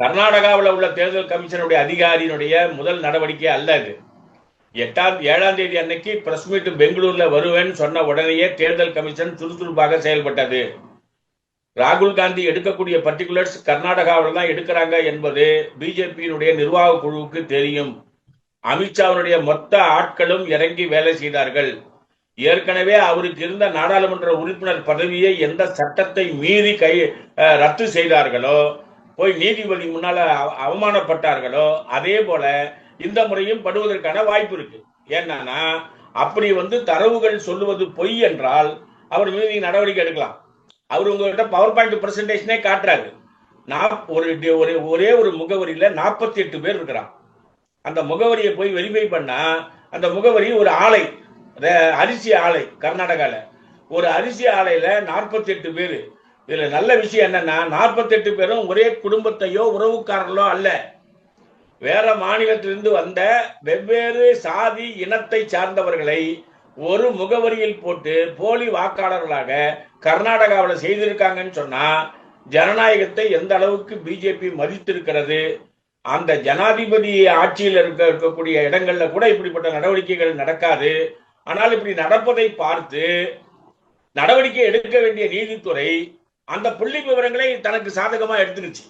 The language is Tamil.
கர்நாடகாவில் உள்ள தேர்தல் கமிஷனுடைய அதிகாரியினுடைய முதல் நடவடிக்கை அல்ல அது. 7ஆம் தேதி அன்னைக்கு பிரஸ் மீட் பெங்களூர்ல வருவேன்னு சொன்ன உடனேயே தேர்தல் கமிஷன் சுறுசுறுப்பாக செயல்பட்டது. ராகுல் காந்தி எடுக்கக்கூடிய பர்டிகுலர்ஸ் கர்நாடகாவில் தான் எடுக்கிறாங்க என்பது பிஜேபியினுடைய நிர்வாக குழுவுக்கு தெரியும். அமித்ஷாவுடைய மொத்த ஆட்களும் இறங்கி வேலை செய்தார்கள். ஏற்கனவே அவருக்கு இருந்த நாடாளுமன்ற உறுப்பினர் பதவியை எந்த சட்டத்தை மீறி ரத்து செய்தார்களோ, போய் நீதிபதி முன்னால அவமானப்பட்டார்களோ, அதே போல இந்த முறையும் படுவதற்கான வாய்ப்பு இருக்கு. ஏன்னா அப்படி தரவுகள் சொல்லுவது பொய் என்றால் அவர் மீது நடவடிக்கை எடுக்கலாம். அவர் உங்ககிட்ட பவர் பாயிண்ட் பிரசன்டேஷனே காட்டுறாரு. ஒரே ஒரு முகவரியில 48 பேர் இருக்கிறான். அந்த முகவரியை போய் வெரிஃபை பண்ணா அந்த முகவரி ஒரு ஆலை, அரிசி ஆலை, கர்நாடகால ஒரு அரிசி ஆலையில 48 பேரு. இதுல நல்ல விஷயம் என்னன்னா 48 பேரும் ஒரே குடும்பத்தையோ உறவுக்காரர்களோ அல்ல, வேற மாநிலத்திலிருந்து வந்த வெவ்வேறு சாதி இனத்தை சார்ந்தவர்களை ஒரு முகவரியில் போட்டு போலி வாக்காளர்களாக கர்நாடகாவில் செய்திருக்காங்கன்னு சொன்னா ஜனநாயகத்தை எந்த அளவுக்கு பிஜேபி மதித்திருக்கிறது. அந்த ஜனாதிபதி ஆட்சியில் இருக்கக்கூடிய இடங்கள்ல கூட இப்படிப்பட்ட நடவடிக்கைகள் நடக்காது. ஆனால் இப்படி நடப்பதை பார்த்து நடவடிக்கை எடுக்க வேண்டிய நீதித்துறை அந்த புள்ளி விவரங்களை தனக்கு சாதகமா எடுத்துருச்சு.